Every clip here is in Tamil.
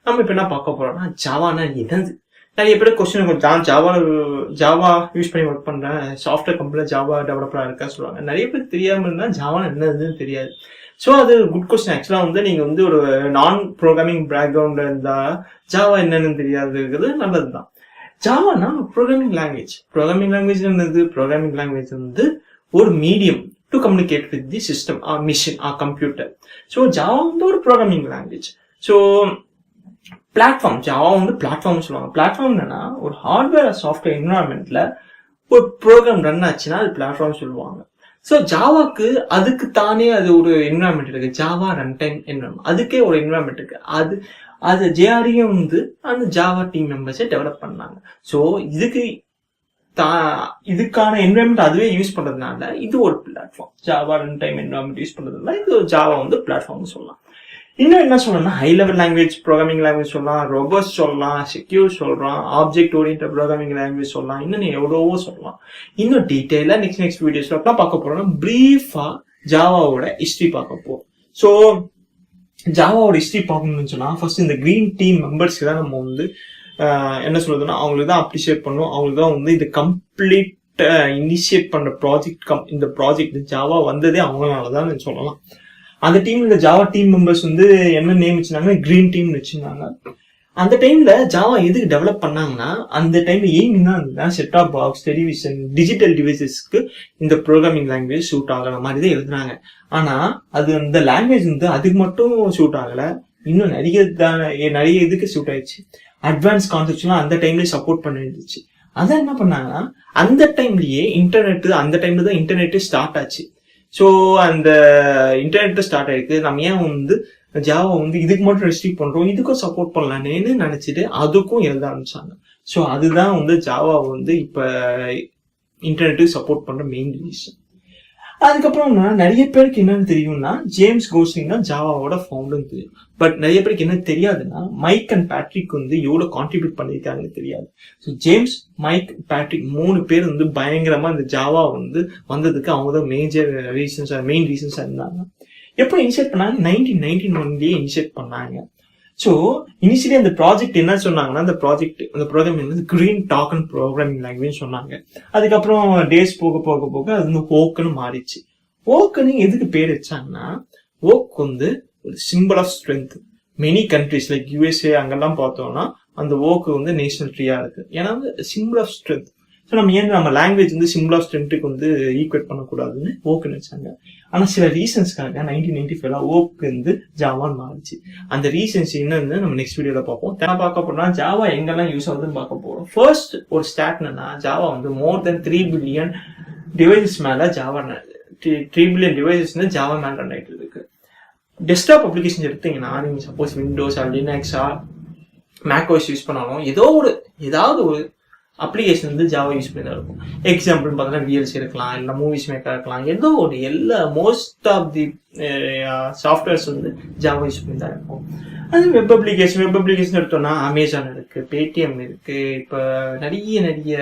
நம்ம இப்போ என்ன பார்க்க போறோம்னா ஜாவானா என்னது. நிறைய பேர் கொஸ்டின் ஜாவா யூஸ் பண்ணி ஒர்க் பண்றேன், சாஃப்ட்வேர் கம்பெனியில் ஜாவா டெவலப்பரா இருக்கா சொல்லுவாங்க. நிறைய பேர் தெரியாம இருந்தா ஜாவா என்னதுன்னு தெரியாது. ஸோ அது குட் கொஸ்டின். ஆக்சுவலா வந்து நீங்க வந்து ஒரு நான் ப்ரோக்ராமிங் பேக்ரவுண்ட் இருந்தா ஜாவா என்னன்னு தெரியாது இருக்கிறது நல்லதுதான். ஜாவானா ப்ரோக்ராமிங் லாங்குவேஜ். ப்ரோக்ராமிங் லாங்குவேஜ் என்னது? ப்ரோக்ராமிங் லாங்குவேஜ் வந்து ஒரு medium to communicate with the system or machine or computer. So Java வந்து ஒரு programming language. So platform, Java வந்து பிளாட்ஃபார்ம் சொல்லுவாங்க. பிளாட்ஃபார்ம் என்னன்னா ஒரு ஹார்ட்வேர் சாஃப்ட்வேர் என்விரான்மெண்ட்ல ஒரு ப்ரோக்ராம் ரன் ஆச்சுன்னா அது பிளாட்ஃபார்ம் சொல்லுவாங்க. ஸோ ஜாவாக்கு அதுக்கு தானே அது ஒரு என்விரான்மெண்ட் இருக்கு. ஜாவா ரன் டைம் என்விரான்மெண்ட், அதுக்கே ஒரு என்விரான்மெண்ட் இருக்கு. அது ஜேஆர்ஏ வந்து அந்த ஜாவா டீம் மெம்பர்ஸை டெவலப் பண்ணாங்க. ஸோ இதுக்கான என்விரான்மெண்ட் அதுவே யூஸ் பண்றதுனால இது ஒரு platform. Java run time environment use பண்றதுனால இது ஜாவா வந்து பிளாட்ஃபார்ம் சொல்லலாம். இன்னும் என்ன சொல்லணும்னா high level language programming language சொல்லலாம், ரோபோட்ஸ் சொல்லலாம், செக்யூர் சொல்லலாம், ஆப்ஜெக்ட் ஓரியன்டட் ப்ரோக்ராமிங் லாங்குவேஜ் சொல்லலாம், இன்னும் எவ்வளவோ சொல்லலாம். இன்னும் டீட்டெயிலாக நெக்ஸ்ட் வீடியோஸ்ல பார்க்க போறோம்னா பிரீஃபா ஜாவாவோட ஹிஸ்டரி பார்க்க போறோம். ஸோ ஜாவாவோட ஹிஸ்டரி பார்க்கணும்னு சொன்னா ஃபர்ஸ்ட் இந்த கிரீன் டீம் மெம்பர்ஸ்க்கு தான் நம்ம வந்து என்ன சொல்றதுன்னா அவங்களுக்கு தான் அப்ரிஷியேட் பண்ணும். அவங்களுக்கு தான் வந்து இது கம்ப்ளீட் இனிஷியேட் பண்ற ப்ராஜெக்ட். இந்த ப்ராஜெக்ட் ஜாவா வந்ததே அவங்களாலதான் சொல்லலாம். அந்த டீம், இந்த ஜாவா டீம் மெம்பர்ஸ் வந்து என்ன நேம் வச்சிருந்தாங்க? கிரீன் டீம் வச்சிருந்தாங்க. அந்த டைம்ல ஜாவா எதுக்கு டெவலப் பண்ணாங்கன்னா அந்த டைம்ல எய்ம் தான் set top box, television, digital டிவைசஸ்க்கு இந்த ப்ரோக்ராமிங் லாங்குவேஜ் சூட் ஆகிற மாதிரி தான் எழுதுனாங்க. ஆனா அது அந்த லாங்குவேஜ் வந்து அதுக்கு மட்டும் சூட் ஆகல, இன்னும் நிறைய இதுக்கு சூட் ஆயிடுச்சு. அட்வான்ஸ் கான்செப்ட்ஸ்லாம் அந்த டைம்லயே சப்போர்ட் பண்ண வேண்டியது. அதான் என்ன பண்ணாங்கன்னா அந்த டைம்லயே அந்த டைம்ல தான் இன்டர்நெட் ஸ்டார்ட் ஆச்சு. ஸோ அந்த இன்டர்நெட் ஸ்டார்ட் ஆயிருக்கு. நம்ம ஏன் வந்து ஜாவா வந்து இதுக்கு மட்டும் ரெஸ்ட்ரிக்ட் பண்றோம், இதுக்கும் சப்போர்ட் பண்ணலான்னு நினைச்சிட்டு அதுக்கும் எழுத ஆரம்பிச்சாங்க. ஸோ அதுதான் வந்து ஜாவா வந்து இப்ப இன்டர்நெட்டுக்கு சப்போர்ட் பண்ற மெயின் ரீசன். அதுக்கப்புறம் நிறைய பேருக்கு என்னன்னு தெரியும்னா ஜேம்ஸ் கோஸ்லிங் தான் ஜாவாவோட ஃபவுண்டர்னு தெரியும். பட் நிறைய பேருக்கு என்ன தெரியாதுன்னா மைக் அண்ட் பேட்ரிக் வந்து எவ்வளவு கான்ட்ரிபியூட் பண்ணிருக்காங்கன்னு தெரியாது. ஸோ ஜேம்ஸ், மைக், பேட்ரிக் 3 பேர் வந்து பயங்கரமா இந்த ஜாவா வந்து வந்ததுக்கு அவங்க தான் மெயின் ரீசன்ஸா இருந்தாங்க. எப்போ இனிஷியேட் பண்ணாங்க? 1991 இனிஷியேட் பண்ணாங்க. ஸோ இனிஷியலி அந்த ப்ராஜெக்ட் என்ன சொன்னாங்கன்னா அந்த ப்ரோக்ராம் வந்து கிரீன் டாக்கன் ப்ரோக்ராமிங் லாங்குவேஜ் சொன்னாங்க. அதுக்கப்புறம் டேஸ் போக போக போக அது வந்து ஓக்குன்னு மாறிச்சு. ஓக்குன்னு எதுக்கு பேர் வச்சாங்கன்னா ஓக் வந்து ஒரு symbol of strength. Many countries like USA அங்கெல்லாம் பார்த்தோம்னா அந்த ஓக்கு வந்து நேஷனல் ட்ரீயா இருக்கு. ஏன்னா வந்து சிம்பிள் ஆஃப் ஸ்ட்ரென்த். ஸோ நம்ம லாங்குவேஜ் வந்து சிம்பிள் ஆஃப் ஸ்ட்ரென்த்துக்கு வந்து ஈக்குவேட் பண்ணக்கூடாதுன்னு ஓக்குன்னு வச்சாங்க. ஆனா சில ரீசன்ஸ்க்காக 1995 ஓக்கு வந்து ஜாவான்னு மாறிச்சு. அந்த ரீசன்ஸ் என்னன்னு நம்ம நெக்ஸ்ட் வீடியோல பார்ப்போம். பார்க்க போறோம்னா ஜாவா எங்கெல்லாம் யூஸ் ஆகுதுன்னு பார்க்க போறோம். ஃபர்ஸ்ட் ஒரு ஸ்டாட் என்னன்னா ஜாவா வந்து மோர் தென் 3 பில்லியன் டிவைசஸ் மேல ஜாவா 3 பில்லியன் டிவைசஸ் ஜாவா மேல ரன் ஆயிட்டு இருக்கு. டெஸ்க்டாப் அப்ளிகேஷன் எடுத்தீங்கன்னா நீங்க சப்போஸ் விண்டோஸ் லினக்ஸா மேக்ஓஎஸ் யூஸ் பண்ணாலும் ஏதாவது ஒரு அப்ளிகேஷன் வந்து ஜாவா யூஸ் பண்ணி தான் இருக்கும். எக்ஸாம்பிள் பார்த்தீங்கன்னா விஎல்சி இருக்கலாம், இல்லை மூவிஸ் மேக்கர் இருக்கலாம், ஏதோ ஒரு மோஸ்ட் ஆஃப் தி சாஃப்ட்வேர்ஸ் வந்து ஜாவா யூஸ் பண்ணி தான் இருக்கும். அது வெப் அப்ளிகேஷன் எடுத்தோம்னா அமேசான் இருக்கு, பேடிஎம் இருக்கு, இப்போ நிறைய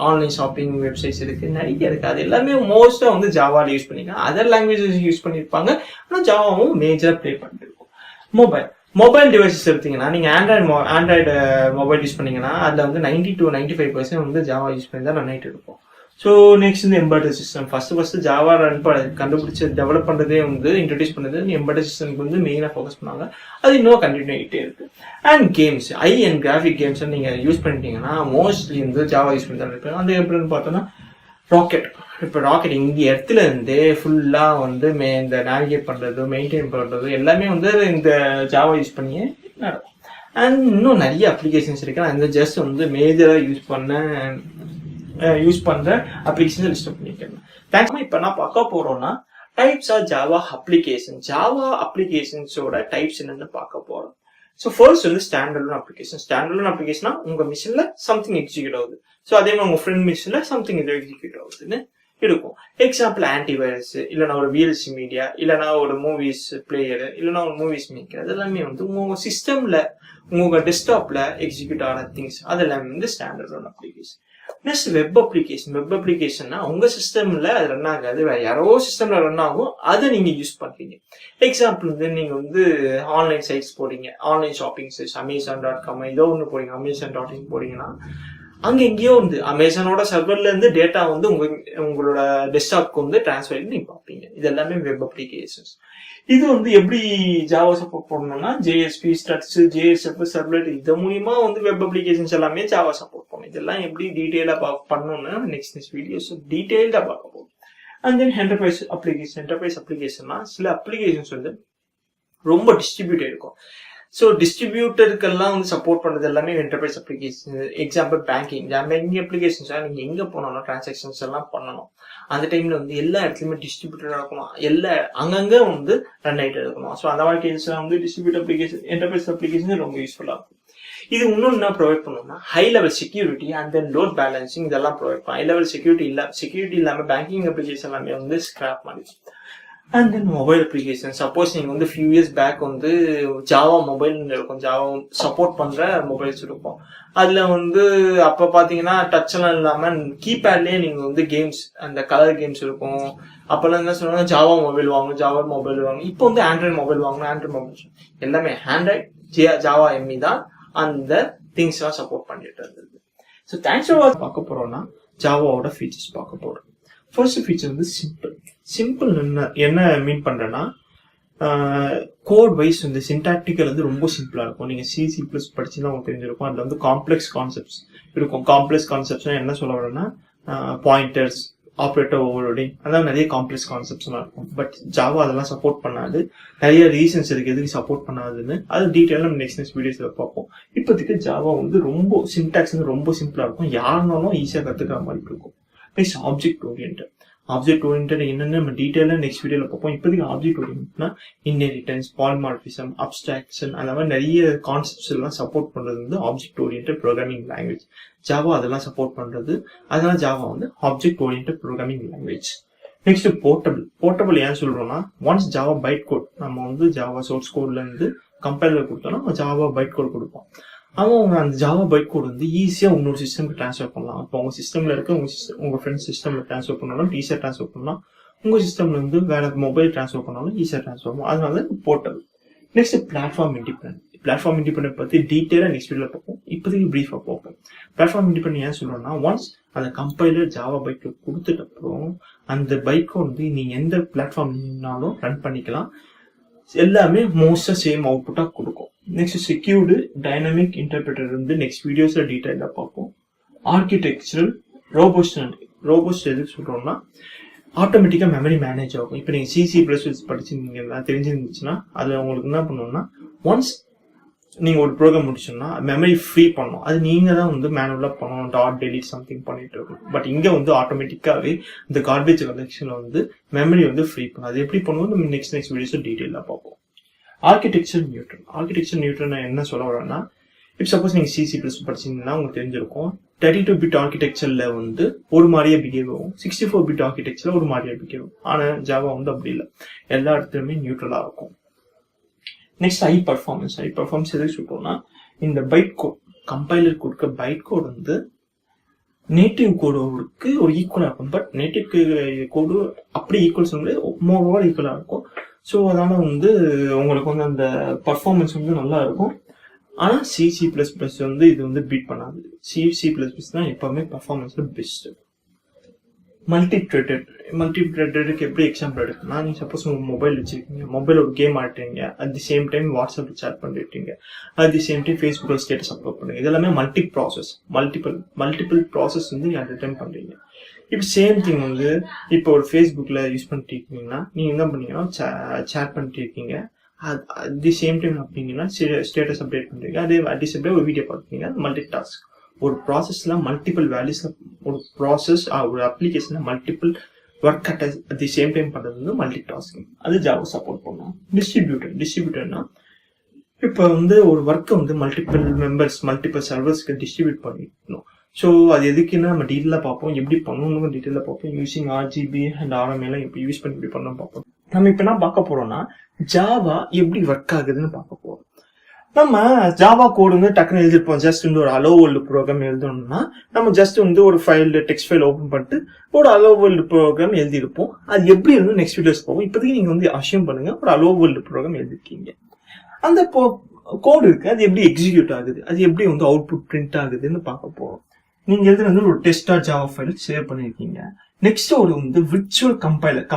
ஆன்லைன் ஷாப்பிங் வெப்சைட்ஸ் இருக்கு, நிறைய இருக்கு. அது எல்லாமே மோஸ்டா வந்து ஜாவால யூஸ் பண்ணிருக்காங்க. அதர் லாங்குவேஜஸ் யூஸ் பண்ணிருப்பாங்க, ஆனால் ஜாவாவும் மேஜரா ப்ளே பண்ணிட்டு இருக்கும். மொபைல் டிவைசஸ் எடுத்தீங்கன்னா நீங்க ஆண்ட்ராய்டு மொபைல் யூஸ் பண்ணீங்கன்னா அதுல வந்து 90 to 95% வந்து ஜாவா யூஸ் பண்ணி தான் ரன் ஆயிட்டு இருக்கும். ஸோ நெக்ஸ்ட் வந்து எம்பெடட் சிஸ்டம். ஃபர்ஸ்ட் ஜாவா கண்டுபிடிச்சு டெவலப் பண்றதே வந்து இன்ட்ரடியூஸ் பண்ணது எம்பெடட் சிஸ்டம்க்கு வந்து மெயினா ஃபோக்கஸ் பண்ணாங்க. அது இன்னும் கண்டினியூ ஆகிட்டே இருக்கு. And games, and graphic games நீங்க யூஸ் பண்ணிட்டீங்கன்னா மோஸ்ட்லி வந்து ஜாவா யூஸ் பண்ணி தான் இருப்பேன். அது எப்படின்னு பார்த்தோம்னா ராக்கெட். இப்போ ராக்கெட் இந்த இடத்துல இருந்து ஃபுல்லா வந்து இந்த நேவிகேட் பண்றது, மெயின்டைன் பண்றது எல்லாமே வந்து இந்த ஜாவா யூஸ் பண்ணியே நடக்கும். அண்ட் இன்னும் நிறைய அப்ளிகேஷன்ஸ் இருக்கு. நான் இந்த ஜஸ்ட் வந்து மேஜரா யூஸ் பண்ற அப்ளிகேஷன் லிஸ்ட் பண்ணிருக்கேன். தேங்க்ஸ். இப்போ நான் பார்க்க போறோம்னா types of Java application. Java அப்ளிகேஷன்ஸோட டைப்ஸ் என்னன்னு பார்க்க போறோம். ஸோ ஃபர்ஸ்ட் வந்து ஸ்டாண்டர்ட் அப்ளிகேஷனா உங்க மிஷின்ல சம்திங் எக்ஸிக்யூட் ஆகுது. ஸோ அதே மாதிரி உங்க ஃப்ரெண்ட் மிஷின்ல சம்திங் இது எக்ஸிக்யூட் ஆகுதுன்னு இருக்கும். எக்ஸாம்பிள் ஆன்டிவைரஸ், இல்லைனா ஒரு விஎல்சி மீடியா, இல்லைனா ஒரு மூவிஸ் பிளேயர், இல்லைனா ஒரு மூவிஸ் மேக்கர், அதெல்லாமே வந்து உங்க சிஸ்டம்ல உங்க டெஸ்க்டாப்ல எக்ஸிக்யூட் ஆன திங்ஸ் அதெல்லாமே வந்து ஸ்டாண்டர்ட் அப்ளிகேஷன். நெக்ஸ்ட் வெப் அப்ளிகேஷன்னா உங்க சிஸ்டம்ல அது ரன் ஆகாது, வேற யாரோ சிஸ்டம்ல ரன் ஆகும், அதை நீங்க யூஸ் பண்றீங்க. எக்ஸாம்பிள் வந்து நீங்க வந்து ஆன்லைன் சைட்ஸ் போறீங்க, ஆன்லைன் ஷாப்பிங் சைட்ஸ் Amazon.com ஏதோ ஒன்று போறீங்க, Amazon.in போறீங்கன்னா அங்க எங்கேயோ வந்து அமேசானோட சர்வர்ல இருந்து டேட்டா வந்து உங்களோட டெஸ்க்டாப்க்கு வந்து டிரான்ஸ்ஃபர் பண்ணி நீங்க பார்ப்பீங்க. இது எல்லாமே வெப் அப்ளிகேஷன்ஸ். இது வந்து எப்படி ஜாவா சப்போர்ட் பண்ணணும்னா JSP, ஸ்டட்ஸ், JSF, சர்வ்லெட் இது மூலியமா வந்து வெப் அப்ளிகேஷன்ஸ் எல்லாமே ஜாவா சப்போர்ட் பண்ணும். இதெல்லாம் எப்படி டீடைலா பண்ணணும்னா நெக்ஸ்ட் வீடியோஸ் டீடைல்டா பார்க்க போகும். அண்ட் தென் என்டர்பிரைஸ் அப்ளிகேஷன்னா சில அப்ளிகேஷன்ஸ் வந்து ரொம்ப டிஸ்ட்ரிபியூட் இருக்கும். ஸோ டிஸ்ட்ரிபியூட்டருக்கெல்லாம் வந்து சப்போர்ட் பண்ணுறது எல்லாமே என்டர்பிரைஸ் அப்ளிகேஷன். எக்ஸாம்பிள் பேங்கிங் அப்ளிகேஷன்ஸாக நீங்கள் எங்கே போனாலும் டிரான்சாக்ஷன்ஸ் எல்லாம் பண்ணணும். அந்த டைமில் வந்து எல்லா இடத்துலையுமே டிஸ்ட்ரிபியூட்டராக இருக்கணும், அங்கங்கே வந்து ரன் ஆகிட்டு இருக்கணும். ஸோ அந்த மாதிரி கேஸ்லாம் வந்து டிஸ்ட்ரிபியூட் அப்ளிகேஷன், என்டர்பிரைஸ் அப்ளிகேஷன் ரொம்ப யூஸ்ஃபுல்லாக இருக்கும். இது இன்னும் என்ன ப்ரொவைட் பண்ணணும்னா high level security and then load balancing இதெல்லாம் ப்ரொவைட் பண்ணும். ஹை லெவல் செக்யூரிட்டி இல்லாமல் பேங்கிங் அப்ளிகேஷன் எல்லாமே வந்து ஸ்கிராப் மாதிரி. And then mobile application. Suppose நீங்கள் வந்து ஃபியூ இயர்ஸ் பேக் வந்து ஜாவா மொபைல்னு இருக்கும், ஜாவா சப்போர்ட் பண்ணுற மொபைல்ஸ் இருக்கும். அதில் வந்து அப்போ பார்த்தீங்கன்னா டச்லாம் இல்லாமல் கீபேட்லேயே நீங்கள் வந்து கேம்ஸ், அந்த கலர் கேம்ஸ் இருக்கும். அப்போல்லாம் என்ன சொல்லுவாங்க, ஜாவா மொபைல் வாங்க. இப்போ வந்து ஆண்ட்ராய்டு மொபைல் வாங்கணும், ஆண்ட்ராய்டு மொபைல் எல்லாமே ஆண்ட்ராய்டு ஜாவா எம்இ தான் அந்த திங்ஸ்லாம் சப்போர்ட் பண்ணிட்டு இருந்தது. ஸோ தேங்க்ஸ் ஃபார் பார்க்க போகிறோம்னா ஜாவாவோட ஃபீச்சர்ஸ் பார்க்க போகிறோம். ஃபர்ஸ்ட் ஃபீச்சர் வந்து சிம்பிள் என்ன மீன் பண்றேன்னா கோட் வைஸ் வந்து சின்டாக்டிக்கல் வந்து ரொம்ப சிம்பிளா இருக்கும். நீங்க C++ படிச்சுதான் உங்களுக்கு தெரிஞ்சிருக்கும். அதுல வந்து காம்ப்ளெக்ஸ் கான்செப்ட்ஸ் இருக்கும். காம்ப்ளெக்ஸ் கான்செப்ட்ஸ்னா என்ன சொல்ல வரேன்னா பாயிண்டர்ஸ், ஆப்ரேட்டர் ஓவர்லோடிங், அதான் நிறைய காம்ப்ளெக்ஸ் கான்செப்ட்ஸ்லாம் இருக்கும். பட் ஜாவா அதெல்லாம் சப்போர்ட் பண்ணாது. நிறைய ரீசன்ஸ் இருக்கு எதுக்கு சப்போர்ட் பண்ணாதுன்னு. அது டீட்டெயிலாக நம்ம நெக்ஸ்ட் வீடியோஸ்ல பார்ப்போம். இப்போதைக்கு ஜாவா வந்து ரொம்ப சின்டாக்ஸ் வந்து ரொம்ப சிம்பிளா இருக்கும், யாருனாலும் ஈஸியாக கத்துக்கிற மாதிரி இருக்கும். நெக்ஸ்ட் ஆப்ஜெக்ட் ஓரியன்டட் என்னென்ன நம்ம டீட்டெயிலாக நெக்ஸ்ட் வீடியோவில் பார்ப்போம். இப்போதைக்கு ஆப்ஜெக்ட் ஓரியன்ட்னா இன்ஹெரிட்டன்ஸ், பாலிமார்பிசம், அப்ஸ்ட்ராக்ஷன் அந்த மாதிரி நிறைய கான்செப்ட்ஸ் எல்லாம் சப்போர்ட் பண்ணுறது வந்து object oriented programming language. Java அதெல்லாம் சப்போர்ட் பண்ணுறது, அதனால ஜாவா வந்து object oriented programming language. Next portable ஏன் சொல்றோம்னா ஒன்ஸ் ஜாவா பைட் கோட் நம்ம வந்து ஜாவா சோர்ஸ் கோட்ல இருந்து கம்பைலர் கொடுத்தோம்னா ஜாவா பைட் கோட் கொடுப்போம். அவங்க அந்த ஜாவா பைட் கோட் வந்து ஈஸியாக உங்களோட சிஸ்டம்க்கு ட்ரான்ஸ்ஃபர் பண்ணலாம். இப்போ உங்க சிஸ்டம்ல இருக்க உங்க ஃப்ரெண்ட்ஸ் சிஸ்டம்ல ட்ரான்ஸ்ஃபர் பண்ணாலும் ஈஸியாக ட்ரான்ஸ்ஃபர் பண்ணலாம். உங்க சிஸ்டம்ல இருந்து வேற மொபைல் ட்ரான்ஸ்ஃபர் பண்ணாலும் ஈஸியாக ட்ரான்ஸ்ஃபர் பண்ணும். அதனால போர்ட்டபிள். நெக்ஸ்ட் பிளாட்ஃபார்ம் இண்டிபெண்டன்ட் பத்தி டீட்டெயிலாக நெக்ஸ்ட் வீடியோல பார்ப்போம். இப்போதைக்கு பிரீஃபா பார்ப்போம். பிளாட்ஃபார்ம் இண்டிபெண்டன்ட் ஏன் சொல்றோம்னா ஒன்ஸ் அந்த கம்பைலர் ஜாவா பைட் கோட் கொடுத்துட்ட அப்புறம் அந்த பைட் கோட் வந்து நீங்க எந்த பிளாட்ஃபார்ம்னாலும் ரன் பண்ணிக்கலாம். எல்லாமே மோஸ்டா சேம் அவுட்புட்டா கொடுக்கும். நெக்ஸ்ட் செக்யூர்டு டைனமிக் இன்டர்பிரட்டர் வந்து நெக்ஸ்ட் வீடியோஸ்ல டீடைலா பார்ப்போம். ஆர்கிடெக்சரல் ரோபோஸ்ட் எதுக்கு சொல்றோம்னா ஆட்டோமேட்டிக்கா மெமரி மேனேஜ் ஆகும். இப்போ நீங்க C++ படிச்சிருந்தீங்கன்னா தெரிஞ்சிருந்துச்சுன்னா அதுல உங்களுக்கு என்ன பண்ணணும்னா ஒன்ஸ் நீங்க ஒரு ப்ரோக்ராம் முடிச்சோம்னா மெமரி ஃப்ரீ பண்ணணும். அது நீங்க தான் வந்து மேனுவலா பண்ணணும், டாட் டெலிட் சம்திங் பண்ணிட்டு இருக்கணும். பட் இங்க வந்து ஆட்டோமேட்டிக்காவே இந்த கார்பேஜ் கலெக்ஷன்ல வந்து மெமரி வந்து ஃப்ரீ பண்ணும். அது எப்படி பண்ணுவோம் நம்ம நெக்ஸ்ட் வீடியோஸ் டீடைலா பார்ப்போம். ஆர்கிடெக்சர் நியூட்ரல் என்ன சொல்ல வரேன்னா இப்போ சப்போஸ் நீங்க C++ படிச்சீங்கன்னா உங்களுக்கு தெரிஞ்சிருக்கும் 32-bit ஆர்கிடெக்சர்ல வந்து ஒரு மாதிரியே பிஹேவ் ஆகும், 64-bit ஆர்கிடெக்சர்ல ஒரு மாதிரியே பிஹேவ் ஆகும். ஆனா ஜாவா வந்து அப்படி இல்லை, எல்லா இடத்துலயுமே நியூட்ரலா இருக்கும். நெக்ஸ்ட் ஹை பர்ஃபார்மன்ஸ் எதுக்கு சொல்றோம்னா இந்த பைட் கோட் கம்பைலர் கொடுக்க பைட் கோட் வந்து நேட்டிவ் கோடுக்கு ஒரு ஈக்குவலா இருக்கும். பட் நேட்டிவ் கோடு அப்படி ஈக்குவல் சொல்ல மோரோவர் ஈக்குவலா இருக்கும். ஸோ அதனால வந்து உங்களுக்கு வந்து அந்த பர்ஃபார்மன்ஸ் வந்து நல்லா இருக்கும். ஆனா C++ வந்து இது வந்து பீட் பண்ணாது. C++ தான் எப்பவுமே பர்ஃபார்மன்ஸ்ல பெஸ்ட். மல்டி த்ரெட்டடுக்கு எப்படி எக்ஸாம்பிள் எடுக்குன்னா நீங்க சப்போஸ் உங்க மொபைல் வச்சிருக்கீங்க, மொபைல் ஒரு கேம் ஆடுறீங்க, அட் தி சேம் டைம் வாட்ஸ்அப்ல சாட் பண்ணிட்டீங்க, அட் தி சேம் டைம் ஃபேஸ்புக்ல ஸ்டேட்டஸ் அப்லோட் பண்ணுங்க. இதெல்லாமே மல்டிபிள் ப்ராசஸ் வந்து நீங்க அட் டைம் பண்றீங்க. இப்போ சேம் திங் வந்து இப்போ ஒரு ஃபேஸ்புக்ல யூஸ் பண்ணிட்டு இருக்கீங்கன்னா நீங்க என்ன பண்ணீங்கன்னா சேட் பண்ணிட்டு இருக்கீங்க, அட் தி சேம் டைம் அப்படிங்கன்னா ஸ்டேட்டஸ் அப்டேட் பண்றீங்க, அதே அட் தி சேம் டைம் ஒரு வீடியோ பார்க்குறீங்க. Multi task. ஒரு ப்ராசஸ்ல மல்டிபிள் வேல்யூஸ், ஒரு ப்ராசஸ் ஒரு அப்ளிகேஷன்ல multiple work at the same time பண்றது வந்து மல்டி டாஸ்கிங். அது ஜாவா சப்போர்ட் பண்ணும். டிஸ்ட்ரிபியூட்டர்னா இப்போ வந்து ஒரு ஒர்க்கை வந்து மல்டிபிள் சர்வர்ஸ்க்கு டிஸ்ட்ரிபியூட் பண்ணிக்கணும். ஸோ அது எதுக்குன்னா நம்ம டீட்டெயிலாக பார்ப்போம், எப்படி பண்ணணும்னு டீட்டெயிலாக பார்ப்போம். யூசிங் RGB அண்ட் RMA எல்லாம் எப்படி யூஸ் பண்ணி எப்படி பண்ணணும் பார்ப்போம். நம்ம இப்போ என்ன பார்க்க போறோம்னா ஜாவா எப்படி ஒர்க் ஆகுதுன்னு பார்க்க போறோம். நம்ம ஜாவா கோடு வந்து டக்குன்னு எழுதிருப்போம். ஜஸ்ட் வந்து ஒரு அலோ வேர்ல்டு ப்ரோக்ராம் எழுதணும்னா நம்ம ஜஸ்ட் வந்து ஒரு ஃபைல் டெக்ஸ்ட் ஃபைல் ஓப்பன் பண்ணிட்டு ஒரு அலோ வேர்ல்டு ப்ரோக்ராம் எழுதிருப்போம். அது எப்படி இருந்து நெக்ஸ்ட் வீடியோஸ் போகும். இப்போதைக்கு நீங்க வந்து அசியூம் பண்ணுங்க ஒரு அலோ வேர்ல்டு ப்ரோக்ராம் எழுதிருக்கீங்க. அந்த கோடு இருக்கு, அது எப்படி எக்ஸிக்யூட் ஆகுது, அது எப்படி வந்து அவுட்புட் பிரிண்ட் ஆகுதுன்னு பார்க்க போறோம். நீங்க எழுதுறது ஒரு டெஸ்ட்.ஜாவா ஃபைல் சேவ் பண்ணிருக்கீங்க. நெக்ஸ்ட் ஒரு வந்து விர்ச்சுவல் கம்பைலர்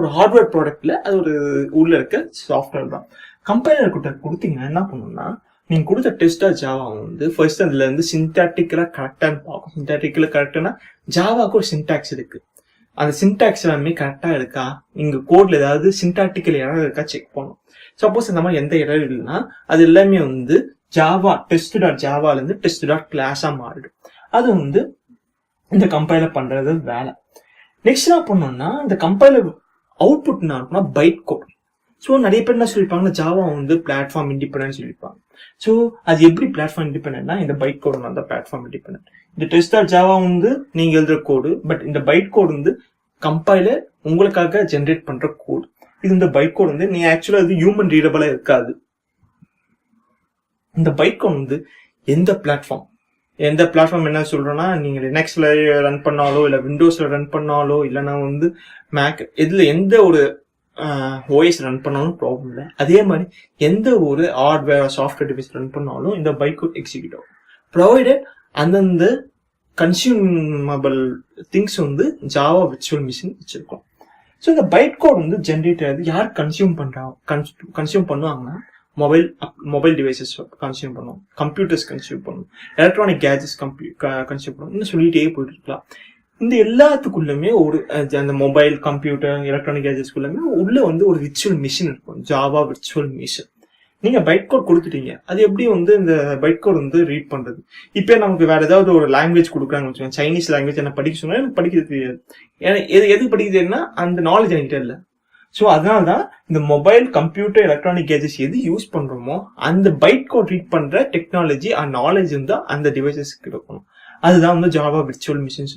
ஒரு ஹார்ட்வேர் ப்ராடக்ட்ல அது ஒரு உள்ள இருக்க சாஃப்ட்வேர் தான். கம்பைலர் கிட்ட கொடுத்தீங்கன்னா என்ன பண்ணும்னா நீங்க கொடுத்த டெஸ்ட்.ஜாவா வந்து ஃபர்ஸ்ட் அதுல இருந்து சின்டாக்டிக்கலா கரெக்டான்னு பார்க்கும். சின்டாக்டிக்கலா கரெக்டானா ஜாவாக்கு ஒரு சின்டாக்ஸ் இருக்கு, அந்த சின்டாக்ஸ் எல்லாமே கரெக்டா இருக்கா, நீங்க கோட்ல ஏதாவது சின்டாக்டிக்கல் எரர் இருக்கா செக் பண்ணும். சப்போஸ் இந்த மாதிரி எந்த எரர் இல்லைன்னா அது எல்லாமே வந்து ஜாவா டெஸ்ட்.ஜாவால இருந்து டெஸ்ட்.கிளாஸா மாறிடும். அது வந்து இந்த கம்பைலர் பண்றது வேலை. நெக்ஸ்ட் என்ன பண்ணோம்னா இந்த கம்பைலர் அவுட்புட் என்ன இருக்கும்னா பைட் கோட். ஸோ நிறைய பேர் என்ன சொல்லியிருப்பாங்க, ஜாவா வந்து பிளாட்ஃபார்ம் இண்டிபெண்டன்ட் சொல்லியிருப்பாங்க. ஸோ அது எப்படி பிளாட்ஃபார்ம் இண்டிபெண்டன்ட்னா இந்த பைட் கோடு தான் பிளாட்ஃபார்ம் இண்டிபெண்டன்ட். இந்த டெஸ்ட்.ஜாவா வந்து நீங்க எழுதுற கோடு, பட் இந்த பைட் கோடு வந்து கம்பைலர் உங்களுக்காக ஜென்ரேட் பண்ற கோடு. இது இந்த பைட் கோடு வந்து நீ ஆக்சுவலா இது ஹியூமன் ரீடபிளா இருக்காது. இந்த பைட் கோட் வந்து எந்த பிளாட்ஃபார்ம் என்ன சொல்றோம்னா நீங்க லினக்ஸ்ல ரன் பண்ணாலோ இல்ல விண்டோஸ்ல ரன் பண்ணாலோ இல்லைன்னா வந்து மேக் இதுல எந்த ஒரு ஓஎஸ் ரன் பண்ணாலும் ப்ராப்ளம் இல்லை. அதே மாதிரி எந்த ஒரு ஹார்ட்வேர் சாஃப்ட்வேர் டிவைஸ் ரன் பண்ணாலும் இந்த பைட் கோட் எக்ஸிக்யூட் ஆகும். ப்ரொவைடட் அந்தந்த கன்சியூமபிள் திங்ஸ் வந்து ஜாவா விர்ச்சுவல் மிஷின் வச்சிருக்கோம். ஸோ இந்த பைட் கோட் வந்து ஜென்ரேட் ஆகுது. யார் கன்சியூம் பண்ணுவாங்கன்னா மொபைல் டிவைசஸ் கன்சியூம் பண்ணுவோம், கம்ப்யூட்டர்ஸ் கன்சியூம் பண்ணுவோம், எலக்ட்ரானிக் கேஜெட்ஸ் கன்சியூம் பண்ணுவோம், இன்னும் சொல்லிட்டே போயிட்டு இருக்கலாம். இந்த எல்லாத்துக்குள்ளுமே ஒரு அந்த மொபைல் கம்ப்யூட்டர் எலக்ட்ரானிக் கேஜெட்ஸ்குள்ளுமே உள்ள வந்து ஒரு விர்ச்சுவல் மிஷின் இருக்கும், ஜாவா விர்ச்சுவல் மிஷின். நீங்க பைட் கோட் கொடுத்துட்டீங்க, அது எப்படி வந்து இந்த பைட் கோட் வந்து ரீட் பண்றது. இப்போ நமக்கு வேற ஏதாவது ஒரு லாங்குவேஜ் கொடுக்குறாங்கன்னு வச்சுக்கோங்க, சைனீஸ் லாங்குவேஜ் என்ன படிக்க சொன்னா எனக்கு படிக்கிறது தெரியாது. எது படிக்கிறதுன்னா அந்த நாலேஜ் என்கிட்ட இல்லை. ஸோ அதனால தான் இந்த மொபைல் கம்ப்யூட்டர் எலக்ட்ரானிக் கேஜெட்ஸ் எது யூஸ் பண்றோமோ அந்த பைட் கோட் ரீட் பண்ற டெக்னாலஜி நாலேஜ் இருந்தா அந்த டிவைசஸ்க்கு இருக்கணும். அதுதான் வந்து Java virtual machines.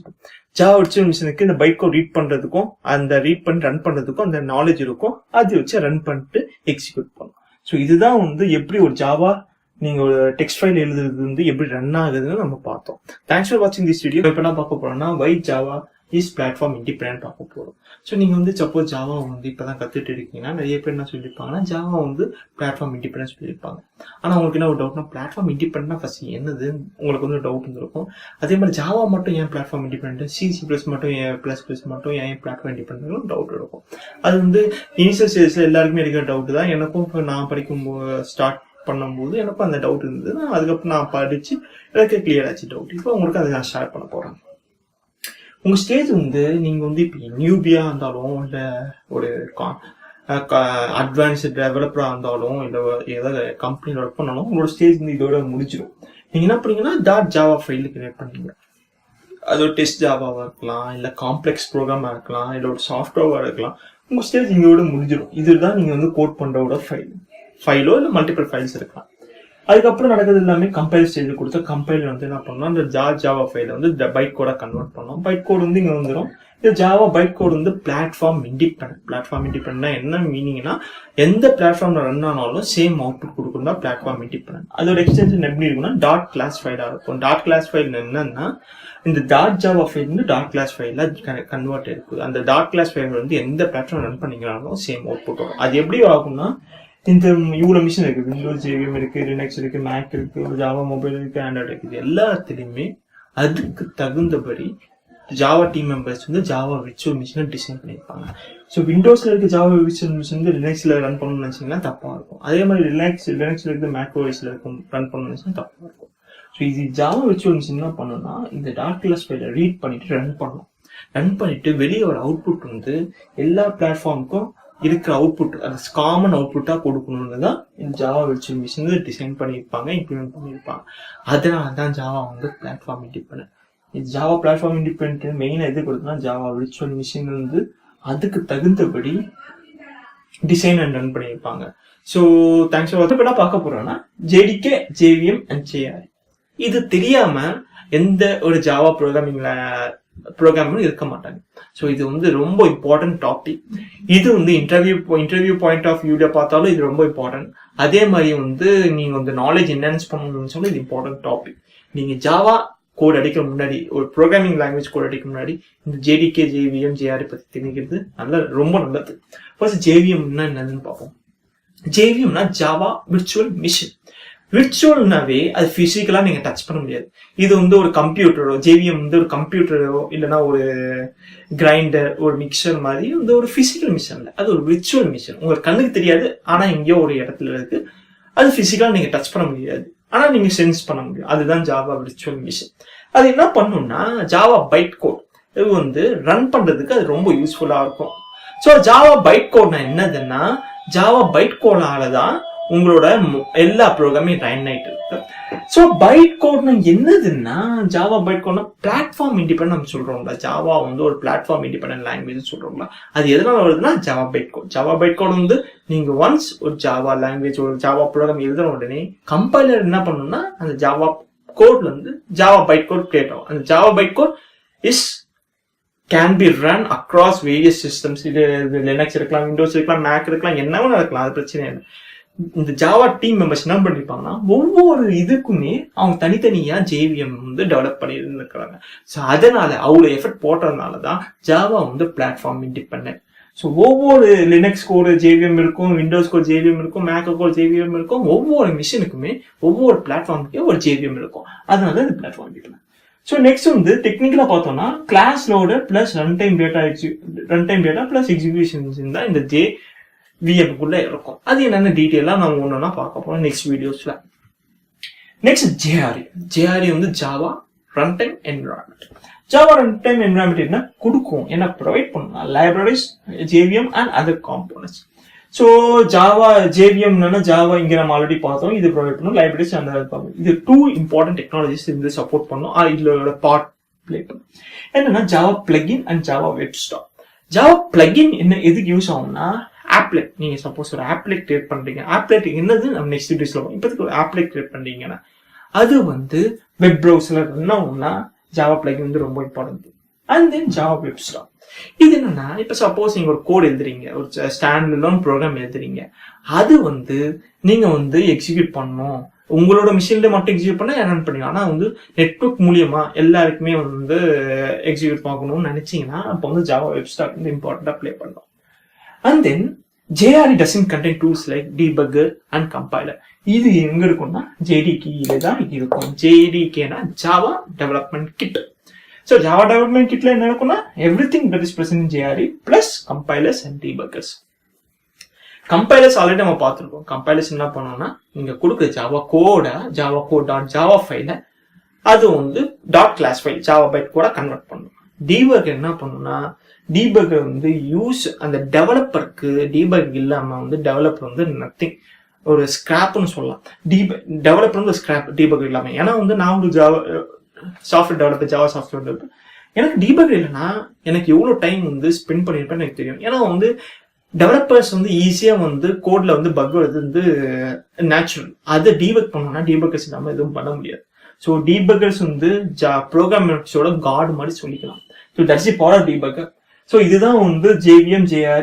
Java virtual மிஷினுக்கு இந்த பைட் கோட் ரீட் பண்றதுக்கும் அந்த ரீட் பண்ணி ரன் பண்றதுக்கும் அந்த நாலேஜ் இருக்கும், அது வச்சு ரன் பண்ணிட்டு எக்ஸிக்யூட் பண்ணும். ஸோ இதுதான் வந்து எப்படி ஒரு ஜாவா நீங்க ஒரு டெக்ஸ்ட் ஃபைல் எழுதுறது வந்து எப்படி ரன் ஆகுதுன்னு நம்ம பார்த்தோம். தேங்க்ஸ் ஃபார் வாட்சிங் திஸ் வீடியோ. இப்போ என்ன பார்க்க போறோம்னா வை ஜாவா இஸ் பிளாட்ஃபார்ம் இண்டிபெண்டன்ட் பார்க்க போறோம். ஸோ நீங்க வந்து சப்போஸ் ஜாவா வந்து இப்பதான் கத்துட்டு இருக்கீங்கன்னா நிறைய பேர் என்ன சொல்லியிருப்பாங்கன்னா ஜாவா வந்து பிளாட்ஃபார்ம் இண்டிபெண்டன்ஸ் சொல்லியிருப்பாங்க. ஆனா உங்களுக்கு என்ன ஒரு டவுட்னா பிளாட்ஃபார்ம் இண்டிபெண்டன்ட்னா ஃபர்ஸ்ட் என்னது உங்களுக்கு வந்து டவுட் இருந்திருக்கும். அதே மாதிரி ஜாவா மட்டும் ஏன் பிளாட்ஃபார்ம் இண்டிபெண்டன்ட், C++ மட்டும் ஏன் ++ மட்டும் ஏன் பிளாட்ஃபார்ம் இண்டிபெண்டன்ட் டவுட் இருக்கும். அது வந்து இனிஷியல் ஸ்டேஜ்ல எல்லாருக்குமே இருக்கிற டவுட் தான். எனக்கும் இப்போ நான் படிக்கும்போது ஸ்டார்ட் பண்ணும்போது எனக்கும் அந்த டவுட் இருந்தது. அதுக்கப்புறம் நான் படிச்சு எனக்கு கிளியர் ஆச்சு டவுட். இப்போ உங்களுக்கு அதை நான் ஷேர் பண்ண போறேன். உங்க ஸ்டேஜ் வந்து நீங்க வந்து இப்போ நியூபியா இருந்தாலும் இல்ல ஒரு அட்வான்ஸ்டு டெவலப்பரா இருந்தாலும் இல்ல ஏதாவது கம்பெனியில் ஒர்க் பண்ணாலும் உங்களோட ஸ்டேஜ் வந்து இதோட முடிச்சிடும். நீங்க என்ன பண்ணீங்கன்னா .ஜாவா ஃபைல் கிரியேட் பண்ணீங்க. அது ஒரு டெஸ்ட் ஜாவாவா இருக்கலாம், இல்ல காம்ப்ளெக்ஸ் ப்ரோக்ராமா இருக்கலாம், இல்ல ஒரு சாஃப்ட்வேரா இருக்கலாம். உங்க ஸ்டேஜ் இங்கோட முடிஞ்சிடும். இதுதான் நீங்க வந்து கோட் பண்றோட ஃபைலோ இல்ல மல்டிபிள் ஃபைல்ஸ் இருக்கலாம். அதுக்கப்புறம் நடக்கிறது எல்லாமே கம்பைல் ஸ்டேஜ் கொடுத்தா கம்பைலர் வந்து என்ன பண்ணோம், இந்த ஜாவா ஃபைல வந்து பைட் கோடா கன்வெர்ட் பண்ணோம். பைட் கோட் வந்து இங்க வந்துடும். இந்த ஜாவா பைட் கோட் வந்து பிளாட்ஃபார்ம் இண்டிபெண்டன்ட் என்ன மீனிங்னா எந்த பிளாட்ஃபார்ம்ல ரன் ஆனாலும் சேம் அவுட்புட் கொடுக்கணும் தான் பிளாட்ஃபார்ம் இண்டிபெண்டன்ட். அதோட எக்ஸ்டென்ஷன் எப்படி இருக்குன்னா .கிளாஸ் ஃபைலா இருக்கும். .கிளாஸ் ஃபைல் என்னன்னா இந்த .ஜாவா ஃபைல் வந்து .கிளாஸ் ஃபைல கன்வெர்ட் இருக்குது. அந்த .கிளாஸ் ஃபைல் வந்து எந்த பிளாட்ஃபார்ம் ரன் பண்ணிக்கிறாலும் சேம் அவுட்புட் வரும். அது எப்படி ஆகும்னா இந்த இவ்வளவு மிஷின் இருக்கு, விண்டோஸ் ஜேவிஎம் இருக்கு, லினக்ஸ் இருக்கு, மேக் இருக்கு, ஜாவா மொபைல் இருக்கு, ஆண்ட்ராய்டு இருக்குது. எல்லாத்துலயுமே அதுக்கு தகுந்தபடி ஜாவா டீம் மெம்பர்ஸ் வந்து ஜாவா விர்ச்சுவல் மிஷினை டிசைன் பண்ணியிருப்பாங்க. ஸோ விண்டோஸ்ல இருக்க ஜாவா விர்ச்சுவல் மிஷின் வந்து லினக்ஸ்ல ரன் பண்ணணும்னு நினைச்சீங்கன்னா தப்பா இருக்கும். அதே மாதிரி லினக்ஸ்ல இருக்க மேக் ஓஎஸ்ல இருக்கும் ரன் பண்ணணும்னு நினைச்சீங்கன்னா தப்பா இருக்கும். ஸோ இது ஜாவா விர்ச்சுவல் மிஷின் என்ன பண்ணணும்னா இந்த .கிளாஸ் ஃபைலை ரீட் பண்ணிட்டு ரன் பண்ணணும். ரன் பண்ணிட்டு வெளியே ஒரு அவுட்புட் வந்து எல்லா பிளாட்ஃபார்முக்கும் இருக்கிற அவுட்புட் அது காமன் அவுட்புட்டா கொடுக்கணும்னு தான் இந்த ஜாவா விர்ச்சுவல் மிஷின் டிசைன் பண்ணியிருப்பாங்க, இம்ப்ளிமெண்ட் பண்ணியிருப்பாங்க. அதனால தான் ஜாவா வந்து பிளாட்ஃபார்ம் இண்டிபெண்டன்ட். இது ஜாவா பிளாட்ஃபார்ம் இண்டிபெண்டன்ட் மெயினாக எது கொடுத்தனா ஜாவா விர்ச்சுவல் மிஷின் வந்து அதுக்கு தகுந்தபடி டிசைன் அண்ட் ரன் பண்ணியிருப்பாங்க. ஸோ தேங்க்ஸ் ஃபார் வாட்சிங். இப்போ நான் பார்க்க போறோம்னா JDK, JVM and JR. இது தெரியாம எந்த ஒரு ஜாவா ப்ரோக்ராமிங் ப்ரோக்ராமரும் இருக்க மாட்டாங்க. ஸோ இது வந்து ரொம்ப இம்பார்ட்டன்ட் டாபிக். இது வந்து இன்டர்வியூ பாயிண்ட் ஆஃப் வியூல பார்த்தாலும் இது ரொம்ப இம்பார்ட்டன்ட். அதே மாதிரி வந்து நீங்க வந்து நாலேஜ் என்ஹான்ஸ் பண்ணணும்னு சொல்லி இது இம்பார்ட்டன்ட் டாபிக். நீங்க ஜாவா கோட் அடிக்க முன்னாடி, ஒரு ப்ரோக்ராமிங் லாங்குவேஜ் கோட் அடிக்க முன்னாடி இந்த ஜேடிகே, ஜேவிஎம், ஜேஆர்ஏ பத்தி தெரிஞ்சுக்கிறது ரொம்ப நல்லது. ஃபர்ஸ்ட் ஜேவிஎம்னா என்னதுன்னு பார்ப்போம். ஜேவிஎம்னா ஜாவா விர்ச்சுவல் மிஷின். விர்ச்சுவல்னாவே அது பிசிக்கலா நீங்க டச் பண்ண முடியாது. இது வந்து ஒரு கம்ப்யூட்டரோ, ஜேவிஎம் வந்து ஒரு கம்ப்யூட்டரோ இல்லைன்னா ஒரு கிரைண்டர், ஒரு மிக்சர் மாதிரி வந்து ஒரு பிசிக்கல் மிஷின் இல்லை, அது ஒரு விர்ச்சுவல் மிஷின். உங்களுக்கு கண்ணுக்கு தெரியாது, ஆனா எங்கேயோ ஒரு இடத்துல இருக்கு. அது பிசிக்கலா நீங்க டச் பண்ண முடியாது, ஆனா நீங்க சென்ஸ் பண்ண முடியும். அதுதான் ஜாவா விர்ச்சுவல் மிஷின். அது என்ன பண்ணும்னா ஜாவா பைட் கோட் இது வந்து ரன் பண்றதுக்கு அது ரொம்ப யூஸ்ஃபுல்லா இருக்கும். ஸோ ஜாவா பைட் கோட்னா என்னதுன்னா, ஜாவா பைட் கோடாலதான் உங்களோட எல்லா ப்ரோக்ராமும் ரன் ஆயிட்டு இருக்கு. ஸோ பைட் கோட்னா என்னதுன்னா, ஜாவா பைட் கோட்னா பிளாட்ஃபார்ம் இண்டிபெண்டன்ட் நம்ம சொல்றோம்ல. ஜாவா வந்து ஒரு பிளாட்ஃபார்ம் இண்டிபெண்டன்ட் லாங்குவேஜ் சொல்றோம்ல. அது எதனால வருதுன்னா Java byte code. Java byte code வந்து நீங்க ஒன்ஸ் ஒரு ஜாவா லாங்குவேஜ், ஒரு ஜாவா ப்ரோக்ராம் எழுதுன உடனே கம்பைலர் என்ன பண்ணணும்னா அந்த ஜாவா கோட்ல இருந்து ஜாவா பைட் கோட் கிரியேட் ஆகும். அந்த Java byte code can be run across various systems. இது லினக்ஸ் இருக்கலாம், விண்டோஸ் இருக்கலாம், மேக் இருக்கலாம், என்னவும் இருக்கலாம், அது பிரச்சனை இல்லை. இந்த ஜாவா டீம் மெம்பர்ஸ் என்ன பண்ணிருப்பாங்கன்னா ஒவ்வொரு இதுக்குமே அவங்க தனித்தனியா ஜேவிஎம் வந்து டெவலப் பண்ணி இருந்திருக்கிறாங்க. ஸோ அதனால அவ்வளோ எஃபர்ட் போட்டதுனாலதான் ஜாவா வந்து பிளாட்ஃபார்ம் இண்டிபெண்டன்ட். ஸோ ஒவ்வொரு லினக்ஸ் கோடு ஜேவிஎம் இருக்கும், விண்டோஸ் கோட் ஜேவிஎம் இருக்கும், மேக் கோட் ஜேவிஎம் இருக்கும். ஒவ்வொரு மிஷினுக்குமே ஒவ்வொரு பிளாட்ஃபார்முக்கே ஒரு ஜேவிஎம் இருக்கும். அதனால இந்த பிளாட்ஃபார்ம் இண்டிபெண்டன்ட். ஸோ நெக்ஸ்ட் வந்து டெக்னிக்கலா பார்த்தோம்னா class loader plus run time data plus execution தான் இந்த ஜேவிஎம்குள்ள இருக்கும். அது என்னென்ன டீட்டெயிலா நம்ம ஒன்னொன்னா பார்க்க போறோம் நெக்ஸ்ட் வீடியோஸ்ல. நெக்ஸ்ட் ஜேஆர்ஏ வந்து Java run time environment. Java run time environment என்ன கொடுக்கும், என்ன ப்ரொவைட் பண்ணலாம், libraries, JVM and other components. So Java ஜேவிஎம்னா ஜாவா இங்க நம்ம ஆல்ரெடி பார்த்தோம், இது ப்ரொவைட் பண்ணும், லைப்ரரிஸ் அந்த இது 2 இம்பார்ட்டன்ட் டெக்னாலஜிஸ் இந்த சப்போர்ட் பண்ணும். இதோட பார்ட் பிளே பண்ணும். என்னன்னா Java plugin and Java web stack. Java plugin என்ன எதுக்கு யூஸ் ஆகும்னா, ஆப்லெட் நீங்க சப்போஸ் ஒரு ஆப்லெட் கிரியேட் பண்றீங்க, ஆப்லெட் என்னது நம்ம நெக்ஸ்ட் வீடியோஸ்ல இப்போதைக்கு ஒரு ஆப்லெட் கிரியேட் பண்றீங்கன்னா அது வந்து வெப் ப்ரௌசர்ல ரன் ஆகும்னா ஜாவா பிளகின் வந்து ரொம்ப important. And then Java web stack. இது என்னன்னா, இப்ப சப்போஸ் நீங்க ஒரு கோட் எழுதுறீங்க, ஒரு ஸ்டாண்ட் அலோன் ப்ரோக்ராம் எழுதுறீங்க, அது வந்து நீங்க வந்து எக்ஸிக்யூட் பண்ணணும். உங்களோட மிஷின்ல மட்டும் எக்ஸிக்யூட் பண்ணா ரன் பண்ணுங்க. ஆனா வந்து நெட்வொர்க் மூலியமா எல்லாருக்குமே வந்து எக்ஸிக்யூட் பார்க்கணும்னு நினைச்சீங்கன்னா அப்ப வந்து ஜாவா வெப் ஸ்டாக் வந்து இம்பார்ட்டன்டா பிளே பண்ணலாம். And then JRE doesn't contain tools like debugger and compiler. இது எங்க இருக்கும்னா JDK தான் இருக்கும். JDK-னா Java Development Kit. So Java Development Kitல என்ன இருக்கும்னா everything that is present in JRE plus compilers and debuggers. Compilers already நம்ம பார்த்திருக்கோம். Compilers என்ன பண்ணுவோம்னா நீங்க கொடுக்குற Java code java file அது வந்து .class file Java byte கூட கன்வெர்ட் பண்ணும். Debugger என்ன பண்ணும்னா debugger வந்து யூஸ் அந்த டெவலப்பருக்கு debug இல்லாம வந்து டெவலப்பர் வந்து நத்திங் ஒரு ஸ்கிராப்னு சொல்லலாம். டெவலப்பர் வந்து ஸ்கிராப் debugger இல்லாம. ஏன்னா வந்து நான் ஒரு Java software developer, Java software developer, எனக்கு debugger இல்லைன்னா எனக்கு எவ்வளவு டைம் வந்து ஸ்பெண்ட் பண்ணிருப்பேன்னு எனக்கு தெரியும். ஏன்னா வந்து டெவலப்பர்ஸ் வந்து ஈஸியா வந்து கோட்ல வந்து பக் வருது வந்து நேச்சுரல். அதை டீபக் பண்ணோம்னா டீபக்கர்ஸ் இல்லாம எதுவும் பண்ண முடியாது. ஸோ டீபக்கர்ஸ் வந்து ப்ரோக்ராமர்ஸோட காட் மாதிரி சொல்லிக்கலாம். So that's the power of debugger. So இதுதான் வந்து JVM JRE